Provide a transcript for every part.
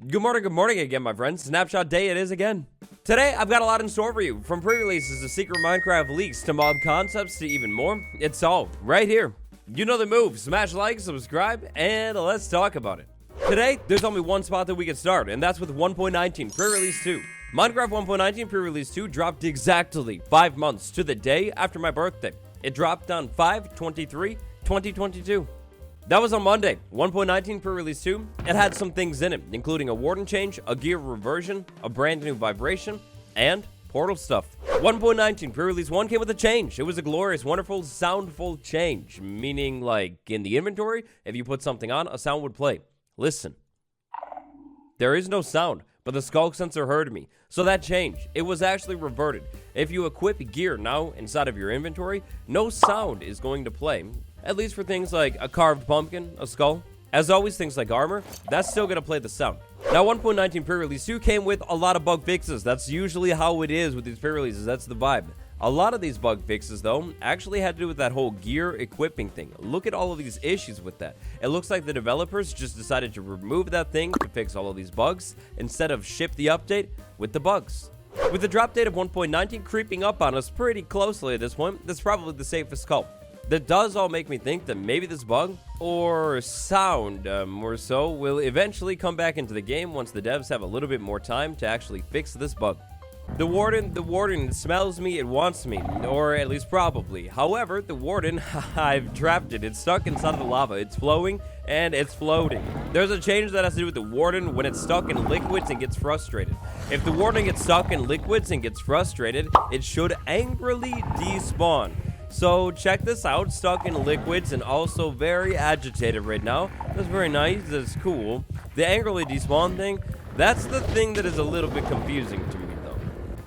Good morning again, my friends. Snapshot day it is again. Today, I've got a lot in store for you. From pre-releases to secret Minecraft leaks to mob concepts to even more. It's all right here. You know the move. Smash like, subscribe, and let's talk about it. Today, there's only one spot that we can start, and that's with 1.19 pre-release 2. Minecraft 1.19 pre-release 2 dropped exactly 5 months to the day after my birthday. It dropped on 5/23/2022. That was on Monday. 1.19 pre-release 2. It had some things in it, including a Warden change, a gear reversion, a brand new vibration, and portal stuff. 1.19 pre-release 1 came with a change. It was a glorious, wonderful, soundful change, meaning like in the inventory, if you put something on, a sound would play. Listen. There is no sound, but the skulk sensor heard me. So that changed. It was actually reverted. If you equip gear now inside of your inventory, no sound is going to play. At least for things like a carved pumpkin, a skull. As always, things like armor, that's still going to play the sound. Now, 1.19 pre-release 2 came with a lot of bug fixes. That's usually how it is with these pre-releases. That's the vibe. A lot of these bug fixes, though, actually had to do with that whole gear equipping thing. Look at all of these issues with that. It looks like the developers just decided to remove that thing to fix all of these bugs instead of ship the update with the bugs. With the drop date of 1.19 creeping up on us pretty closely at this point, that's probably the safest call. That does all make me think that maybe this bug, or sound or so, will eventually come back into the game once the devs have a little bit more time to actually fix this bug. The Warden, it smells me, it wants me, or at least probably. However, the Warden, I've trapped it. It's stuck inside of the lava. It's flowing, and it's floating. There's a change that has to do with the Warden when it's stuck in liquids and gets frustrated. If the Warden gets stuck in liquids and gets frustrated, it should angrily despawn. So check this out, stuck in liquids and also very agitated right now. That's very nice, that's cool. The angrily despawn thing, that's the thing that is a little bit confusing to me though.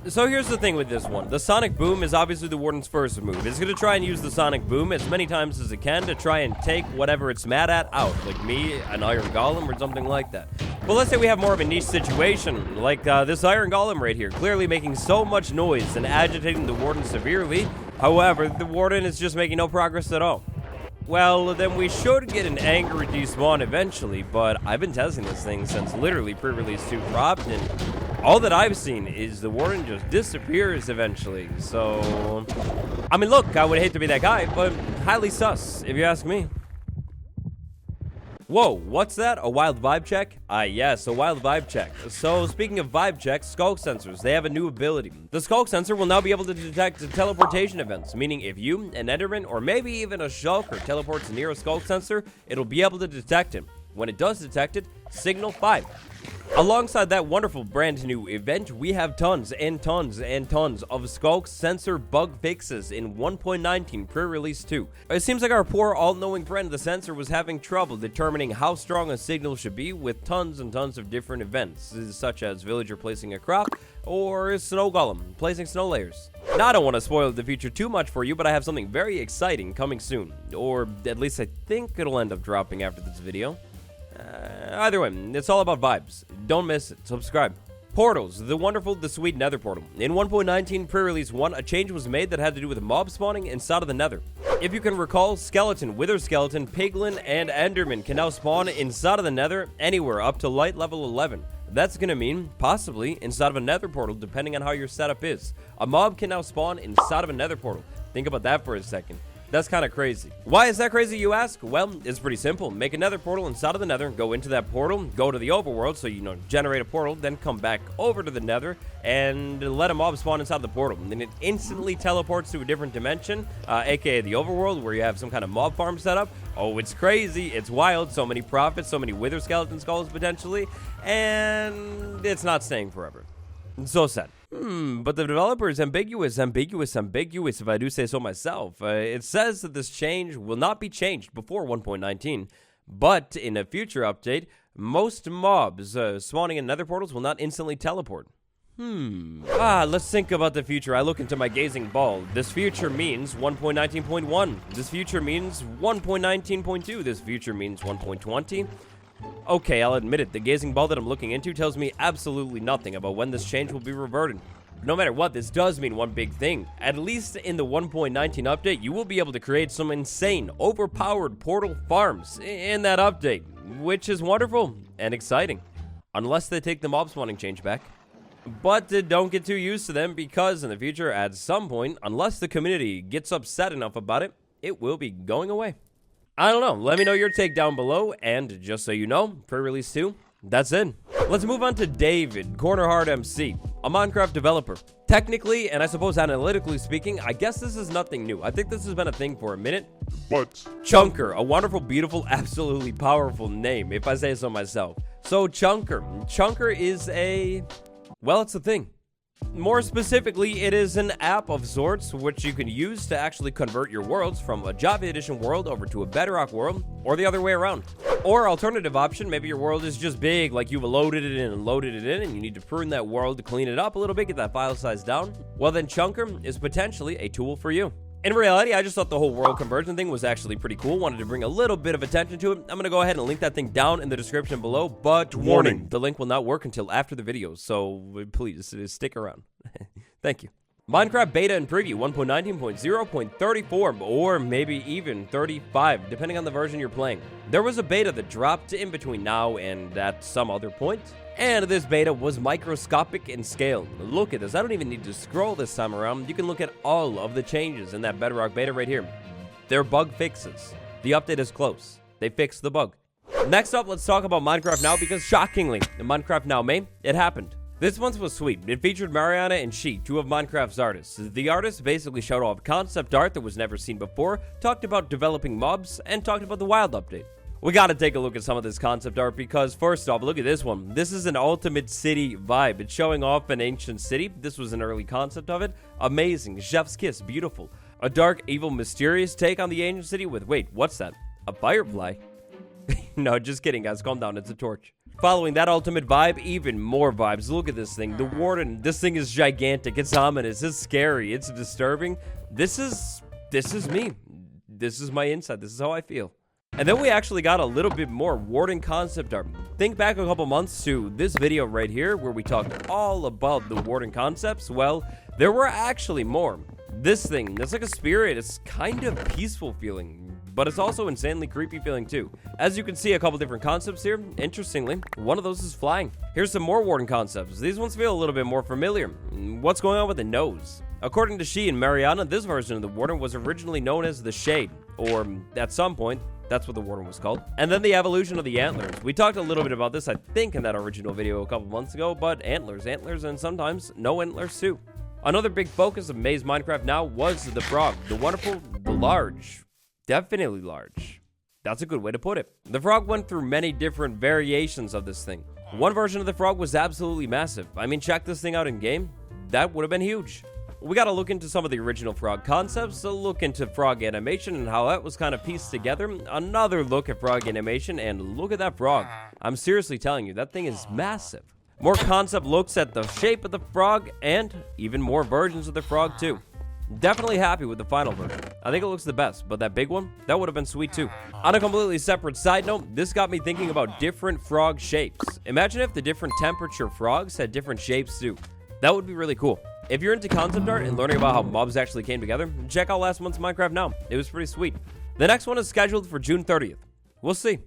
So here's the thing with this one. The Sonic Boom is obviously the Warden's first move. It's going to try and use the Sonic Boom as many times as it can to try and take whatever it's mad at out. Like me, an Iron Golem, or something like that. But let's say we have more of a niche situation, like this Iron Golem right here, clearly making so much noise and agitating the Warden severely. However, the Warden is just making no progress at all. Well, then we should get an angry despawn eventually, but I've been testing this thing since literally pre-release 2 dropped, and all that I've seen is the Warden just disappears eventually. So, I mean, look, I would hate to be that guy, but highly sus, if you ask me. Whoa, what's that? A wild vibe check? Yes, a wild vibe check. So, speaking of vibe checks, skulk sensors, they have a new ability. The skulk sensor will now be able to detect teleportation events, meaning if you, an Enderman, or maybe even a shulker teleports near a skulk sensor, it'll be able to detect him. When it does detect it, signal 5. Alongside that wonderful brand new event, we have tons and tons and tons of skulk sensor bug fixes in 1.19 pre-release 2. It seems like our poor all-knowing friend the sensor was having trouble determining how strong a signal should be with tons and tons of different events, such as villager placing a crop or snow golem placing snow layers. Now, I don't want to spoil the future too much for you, but I have something very exciting coming soon, or at least I think it'll end up dropping after this video. Either way, it's all about vibes. Don't miss it. Subscribe. Portals. The wonderful, the sweet nether portal. In 1.19 pre-release 1, a change was made that had to do with mob spawning inside of the nether. If you can recall, skeleton, wither skeleton, piglin, and enderman can now spawn inside of the nether anywhere up to light level 11. That's going to mean, possibly, inside of a nether portal, depending on how your setup is. A mob can now spawn inside of a nether portal. Think about that for a second. That's kind of crazy. Why is that crazy, you ask? Well, it's pretty simple. Make a nether portal inside of the nether, go into that portal, go to the overworld, so generate a portal, then come back over to the nether, and let a mob spawn inside the portal. And then it instantly teleports to a different dimension, aka the overworld, where you have some kind of mob farm set up. Oh, it's crazy, it's wild, so many profits, so many wither skeleton skulls potentially, and it's not staying forever. So sad. But the developer is ambiguous, if I do say so myself. It says that this change will not be changed before 1.19, but in a future update, most mobs spawning in nether portals will not instantly teleport. Let's think about the future. I look into my gazing ball. This future means 1.19.1. This future means 1.19.2. This future means 1.20. Okay, I'll admit it, the gazing ball that I'm looking into tells me absolutely nothing about when this change will be reverted. No matter what, this does mean one big thing. At least in the 1.19 update, you will be able to create some insane, overpowered portal farms in that update, which is wonderful and exciting. unless they take the mob spawning change back. But don't get too used to them, because in the future, at some point, unless the community gets upset enough about it, it will be going away. I don't know. Let me know your take down below, and just so you know, pre-release 2, that's it. Let's move on to David, Cornerhard MC, a Minecraft developer. Technically, and I suppose analytically speaking, I guess this is nothing new. I think this has been a thing for a minute. But Chunker, a wonderful, beautiful, absolutely powerful name, if I say so myself. So Chunker is a... well, it's a thing. More specifically, it is an app of sorts which you can use to actually convert your worlds from a Java Edition world over to a Bedrock world, or the other way around. Or alternative option, maybe your world is just big, like you've loaded it in and you need to prune that world to clean it up a little bit, get that file size down. Well, then Chunker is potentially a tool for you. In reality, I just thought the whole world conversion thing was actually pretty cool. Wanted to bring a little bit of attention to it. I'm going to go ahead and link that thing down in the description below. But warning, the link will not work until after the video. So please stick around. Thank you. Minecraft beta and preview 1.19.0.34 or maybe even 35, depending on the version you're playing. There was a beta that dropped in between now and at some other point. And this beta was microscopic in scale. Look at this. I don't even need to scroll this time around. You can look at all of the changes in that Bedrock beta right here. They're bug fixes. The update is close. They fixed the bug. Next up, let's talk about Minecraft Now, because shockingly, in Minecraft Now May, it happened. This month was sweet. It featured Mariana and She, two of Minecraft's artists. The artists basically showed off concept art that was never seen before, talked about developing mobs, and talked about the wild update. We gotta take a look at some of this concept art, because first off, look at this one. This is an ultimate city vibe. It's showing off an ancient city. This was an early concept of it. Amazing. Chef's kiss. Beautiful. A dark, evil, mysterious take on the ancient city with, wait, what's that? A firefly? No, just kidding, guys. Calm down. It's a torch. Following that ultimate vibe, even more vibes. Look at this thing. The Warden. This thing is gigantic. It's ominous. It's scary. It's disturbing. This is me. This is my insight. This is how I feel. And then we actually got a little bit more Warden concept art. Think back a couple months to this video right here where we talked all about the Warden concepts. Well, there were actually more. This thing, it's like a spirit. It's kind of peaceful feeling, but it's also insanely creepy feeling too. As you can see, a couple different concepts here. Interestingly, one of those is flying. Here's some more Warden concepts. These ones feel a little bit more familiar. What's going on with the nose? According to She and Mariana, this version of the Warden was originally known as the Shade, or at some point, that's what the Warden was called. And then the evolution of the antlers. We talked a little bit about this, I think, in that original video a couple months ago, but antlers, and sometimes no antlers too. Another big focus of May's Minecraft Now was the frog. The wonderful, the large. Definitely large. That's a good way to put it. The frog went through many different variations of this thing. One version of the frog was absolutely massive. I mean, check this thing out in game. That would have been huge. We gotta look into some of the original frog concepts, a look into frog animation and how that was kind of pieced together, another look at frog animation, and look at that frog. I'm seriously telling you, that thing is massive. More concept looks at the shape of the frog, and even more versions of the frog too. Definitely happy with the final version. I think it looks the best, but that big one, that would have been sweet too. On a completely separate side note, this got me thinking about different frog shapes. Imagine if the different temperature frogs had different shapes too. That would be really cool. If you're into concept art and learning about how mobs actually came together, check out last month's Minecraft Now. It was pretty sweet. The next one is scheduled for June 30th. We'll see.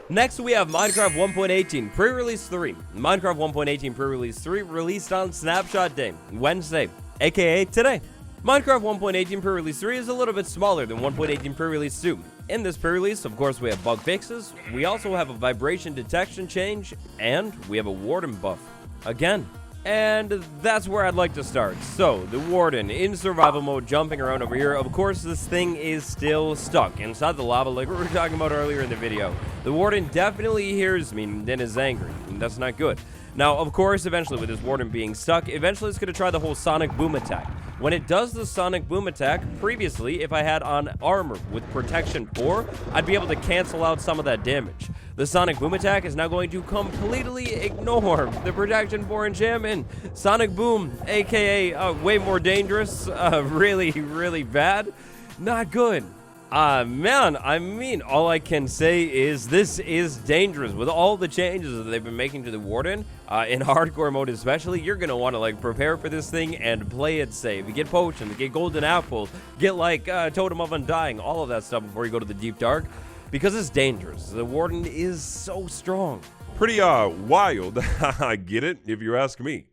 Next, we have Minecraft 1.18 Pre-Release 3. Minecraft 1.18 Pre-Release 3 released on Snapshot Day, Wednesday, aka today. Minecraft 1.18 Pre-Release 3 is a little bit smaller than 1.18 Pre-Release 2. In this pre-release, of course, we have bug fixes, we also have a vibration detection change, and we have a Warden buff. Again. And that's where I'd like to start. So, the Warden in survival mode, jumping around over here. Of course, this thing is still stuck inside the lava like we were talking about earlier in the video. The Warden definitely hears me and is angry, and that's not good. Now, of course, eventually with this Warden being stuck, eventually it's going to try the whole Sonic Boom attack. When it does the Sonic Boom attack, previously, if I had on armor with Protection 4, I'd be able to cancel out some of that damage. The Sonic Boom attack is now going to completely ignore the Protection 4 enchantment. Sonic Boom, aka way more dangerous, really, really bad. Not good. Man, I mean, all I can say is this is dangerous. With all the changes that they've been making to the Warden, in hardcore mode especially, you're going to want to, like, prepare for this thing and play it safe. You get potions, get golden apple, get, like, totem of undying, all of that stuff before you go to the deep dark, because it's dangerous. The Warden is so strong. Pretty wild. I get it, if you ask me.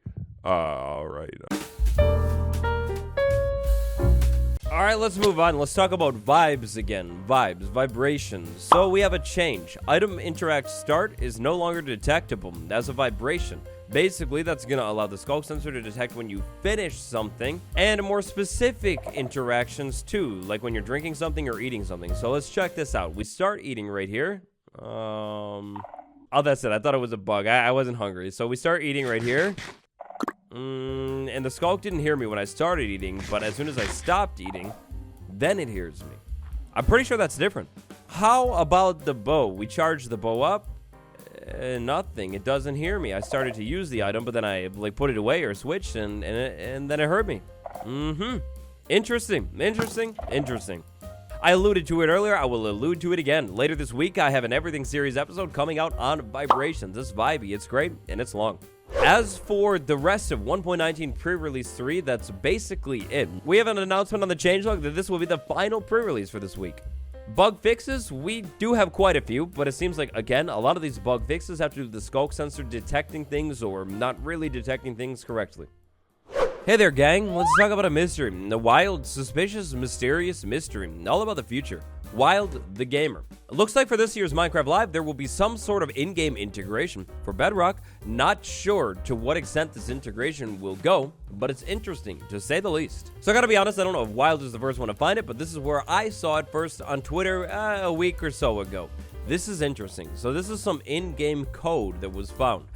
All right. All right, let's move on. Let's talk about vibes again. Vibes, vibrations. So we have a change. Item interact start is no longer detectable as a vibration. Basically, that's going to allow the skulk sensor to detect when you finish something, and more specific interactions too, like when you're drinking something or eating something. So let's check this out. We start eating right here. Oh, that's it. I thought it was a bug. I wasn't hungry. So we start eating right here. And the skulk didn't hear me when I started eating, but as soon as I stopped eating, then it hears me. I'm pretty sure that's different. How about the bow? We charge the bow up. Nothing. It doesn't hear me. I started to use the item, but then I put it away or switched, and then it heard me. Interesting. I alluded to it earlier. I will allude to it again. Later this week, I have an Everything series episode coming out on vibrations. It's vibey, it's great, and it's long. As for the rest of 1.19 pre-release 3, that's basically it. We have an announcement on the changelog that this will be the final pre-release for this week. Bug fixes, we do have quite a few, but it seems like, again, a lot of these bug fixes have to do with the skulk sensor detecting things or not really detecting things correctly. Hey there, gang. Let's talk about a mystery. The wild, suspicious, mysterious mystery. All about the future. Wild the Gamer. It looks like for this year's Minecraft Live, there will be some sort of in-game integration for Bedrock. Not sure to what extent this integration will go, but it's interesting, to say the least. So I gotta be honest, I don't know if Wild is the first one to find it, but this is where I saw it first on Twitter a week or so ago. This is interesting. So this is some in-game code that was found.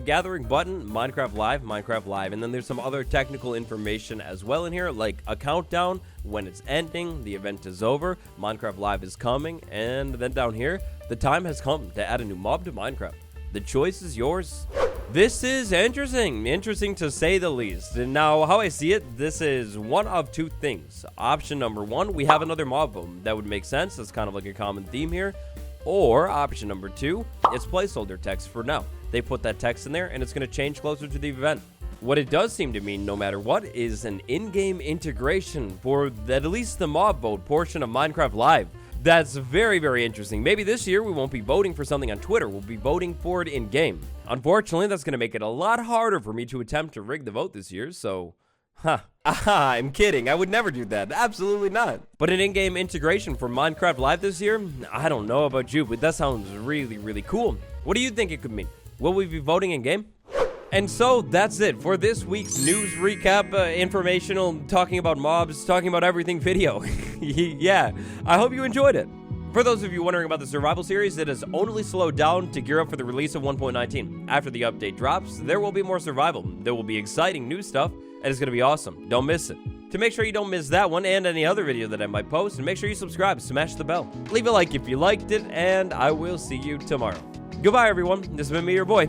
Gathering button, Minecraft Live, and then there's some other technical information as well in here, like a countdown, when it's ending, the event is over, Minecraft Live is coming, and then down here, the time has come to add a new mob to Minecraft. The choice is yours. This is interesting to say the least. And now, how I see it, this is one of two things. Option number one, we have another mob boom. That would make sense, that's kind of like a common theme here. Or option number two, it's placeholder text for now. They put that text in there and it's going to change closer to the event. What it does seem to mean, no matter what, is an in-game integration for at least the mob vote portion of Minecraft Live. That's very, very interesting. Maybe this year we won't be voting for something on Twitter. We'll be voting for it in-game. Unfortunately, that's going to make it a lot harder for me to attempt to rig the vote this year, so... I'm kidding. I would never do that. Absolutely not. But an in-game integration for Minecraft Live this year? I don't know about you, but that sounds really, really cool. What do you think it could mean? Will we be voting in-game? And so that's it for this week's news recap, informational, talking about mobs, talking about everything video. Yeah, I hope you enjoyed it. For those of you wondering about the survival series, it has only slowed down to gear up for the release of 1.19. After the update drops, there will be more survival. There will be exciting new stuff, and it's going to be awesome. Don't miss it. To make sure you don't miss that one and any other video that I might post, and make sure you subscribe, smash the bell. Leave a like if you liked it, and I will see you tomorrow. Goodbye, everyone. This has been me, your boy.